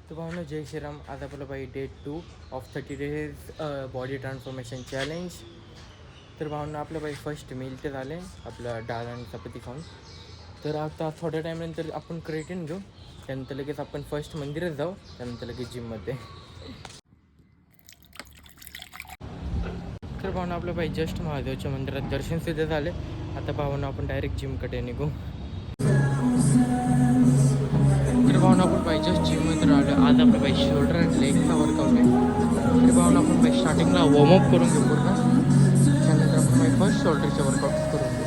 तर भावना जय श्रीराम. आज आपलं बाई day 2 of 30 days body transformation challenge. तर भावना आपलं बाई फर्स्ट मील ते झाले आपलं डाळ आणि चपाती खाऊन. तर आता थोड्या टाईमनंतर आपण क्रेटिन घेऊ. त्यानंतर लगेच आपण फर्स्ट मंदिरात जाऊ, त्यानंतर लगेच जिममध्ये. तर भावना आपलं बाई जस्ट महादेवच्या मंदिरात दर्शन सिद्ध झाले. आता भावना आपण डायरेक्ट जिमकडे निघू. तर भावना आपण बाई जस्ट जिममध्ये राहिलो. आज आपलं बाई शोल्डर आणि लेगचा वर्कआउट आहे. तर भावना आपण बाई स्टार्टिंगला वॉर्मअप करून घेऊ पूर्ण. त्यानंतर आपण बाई फर्स्ट शोल्डरचे वर्कआउट करून घेऊ.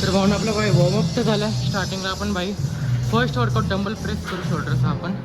तर भावना आपला बाई वॉर्मअप तर झाला. स्टार्टिंगला आपण बाई फर्स्ट वर्कआउट डंबल प्रेस करू शोल्डरचा आपण.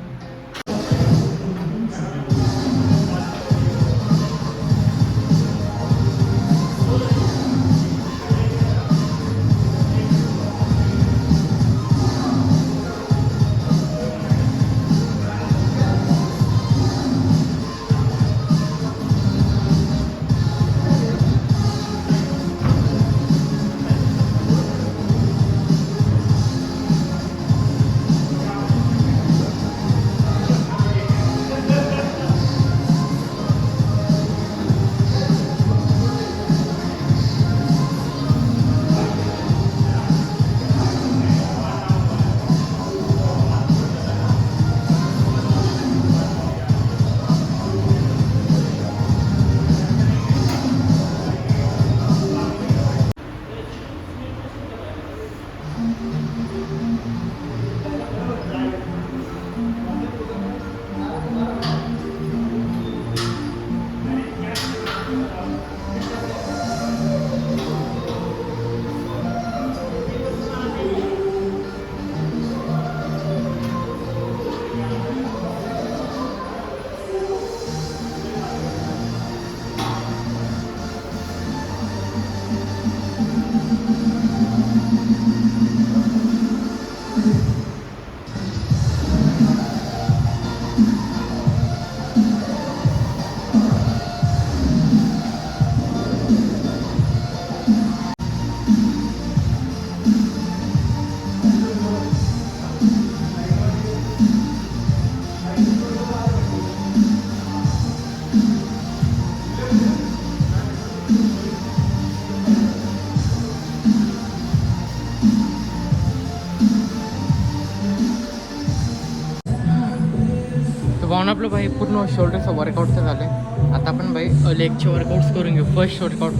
आपलं भाई पूर्ण शोल्डरचं वर्कआउटचं झालं आहे. आता आपण भाई लेगचे वर्कआउट्स करून घेऊ. फर्स्ट वर्कआउट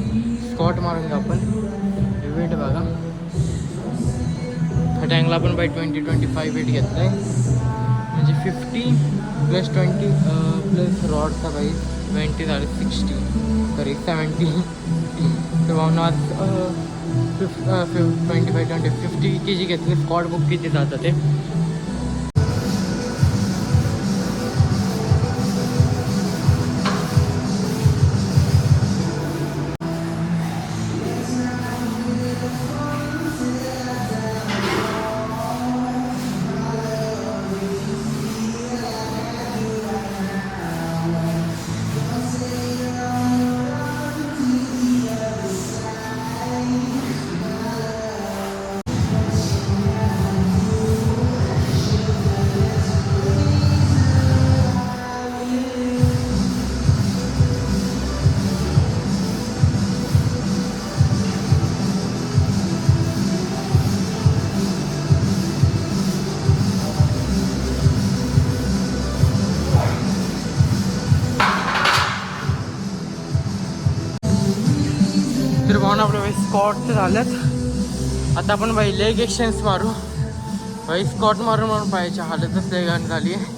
स्कॉट मारून घेऊ आपण. वेट बघा, ह्या अँगला आपण बाय 20-25 वेट घेतलं आहे, म्हणजे 50 + 20 प्लस रॉडचा बाई 20 झाले 60 तरी 70. तर भावना आज 25-20 kg घेतले. स्कॉट बुक किती जातं ते. तर भावना आपलं भाई स्कॉट झाल्यात. आता आपण भाई लेग एक्सचेंज मारू. भाई स्कॉट मारून म्हणून पायाच्या हालतच लय घाण झाली आहे.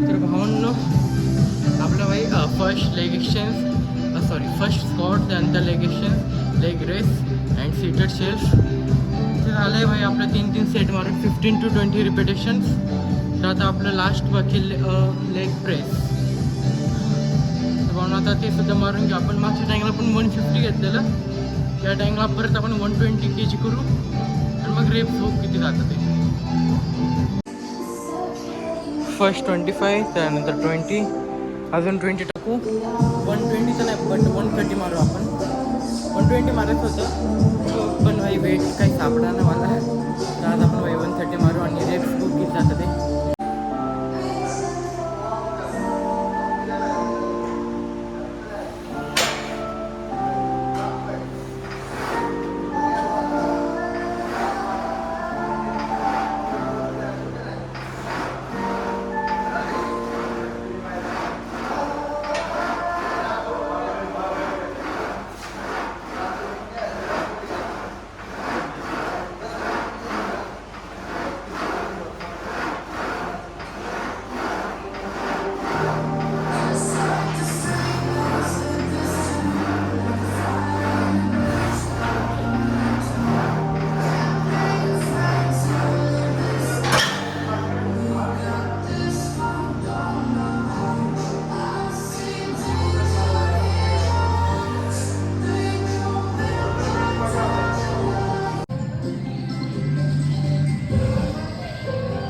तर भावांनो आपलं भाई first leg exchange first squat, त्यानंतर leg exchange, leg raise and seated shelf. ते झालं आहे भाई आपलं 3-3 सेट मारून 15 to 20 रिपिटेशन्स. तर आता आपलं लास्ट बाकी लेग प्रेस. तर भावना आता ते सुद्धा मारून घेऊ. आपण मागच्या टाईमला पण 150 घेतलेलं, त्या टाईमला परत आपण 120 kg करू आणि मग रेप झोप किती जातं ते. फर्स्ट 25, त्यानंतर 20, अजून 20 टाकू. 120 तर नाही बट 130 मारू आपण. 120 मारायचं होतं पण भाई वेट काही सापडा ना मला. तर आज आपण भाई 130 मारू आणि रेप्स खूप किती जातं ते.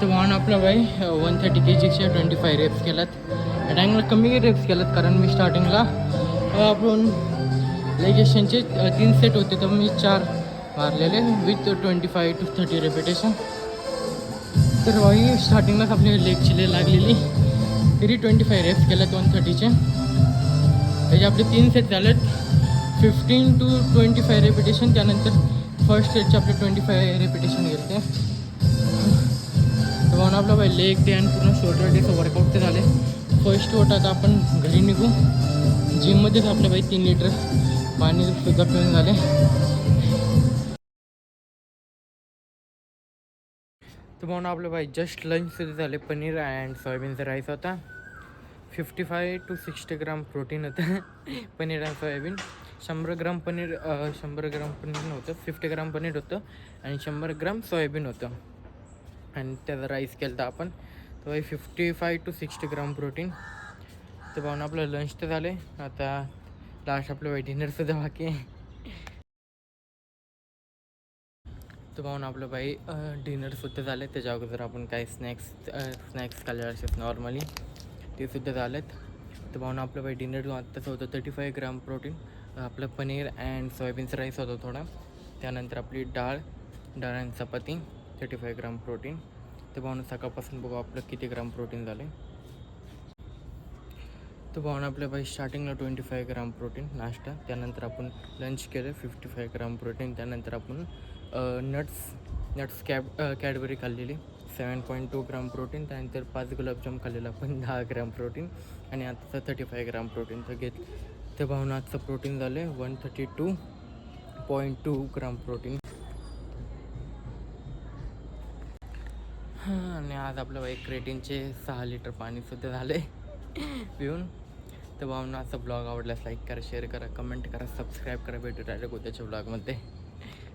तर भावानं आपला बाई 130 kgचे 25 रेप्स केलात. टायमिंगला कमी रेप्स केलात कारण मी स्टार्टिंगला आपण लेगेशनचे 3 सेट होते तर मी 4 मारलेले विथ 25 to 30 रेपिटेशन. तर भाई स्टार्टिंगलाच आपली लेगची ले लागलेली तरी 25 रेप्स केल्यात 130चे. त्याचे आपले 3 सेट झालेत 15 to 25 रेपिटेशन. त्यानंतर फर्स्ट सेटचे आपले 25 रेपिटेशन गेले. तर म्हणून आपला बाई लेग डे आणि पूर्ण शोल्डर डेचं वर्कआउट ते झाले. फर्स्ट वर्ट आता आपण घरी निघू. जिममध्येच आपल्या बाई 3 लिटर पाणी सुद्धा पिऊन झाले. तर म्हणून आपलं बाई जस्ट लंच सुद्धा झाले. पनीर अँड सोयाबीनचा राईस होता. 55 to 60 ग्राम प्रोटीन होतं पनीर आणि सोयाबीन. 100 ग्राम पनीर 100 ग्राम पनीर नव्हतं, 50 ग्राम पनीर होतं आणि 100 ग्राम सोयाबीन होतं. आणि त्याचा राईस केला तर आपण तर बाई 55 to 60 ग्राम प्रोटीन. तर भावना आपलं लंच तर झाले. आता लास्ट आपलं बाई डिनरसुद्धा बाकी आहे. तर भावना आपलं बाई डिनरसुद्धा झाले. त्याच्या अगोदर आपण काही स्नॅक्स खाल्ले असेच नॉर्मली ते सुद्धा झालेत. तर भावना आपलं बाई डिनर आत्ताचं होतं 35 ग्राम प्रोटीन. आपलं पनीर अँड सोयाबीनचं राईस होतं थोडा. त्यानंतर आपली डाळ आणि चपाती 35 ग्राम प्रोटीन. तर भावना सकाळपासून बघू आपलं किती ग्राम प्रोटीन झाले. तर भावना आपल्या बाई स्टार्टिंगला 25 ग्राम प्रोटीन नाश्ता. त्यानंतर आपण लंच केलं 55 ग्राम प्रोटीन. त्यानंतर आपण नट्स कॅडबरी खाल्लेली 7.2 ग्राम प्रोटीन. त्यानंतर 5 गुलाबजाम खाल्लेला पण 10 ग्राम प्रोटीन. आणि आताचं 35 ग्राम प्रोटीन तर तर भावना आजचं प्रोटीन झाले 132.2 ग्राम प्रोटीन. आणि आज आपलं बाई क्रेटिनचे 6 लिटर पाणीसुद्धा झाले पिऊन. तर भावना असा ब्लॉग आवडल्यास लाईक करा, शेअर करा, कमेंट करा, सबस्क्राईब करा. भेटू डायरेक्ट उद्याच्या ब्लॉगमध्ये.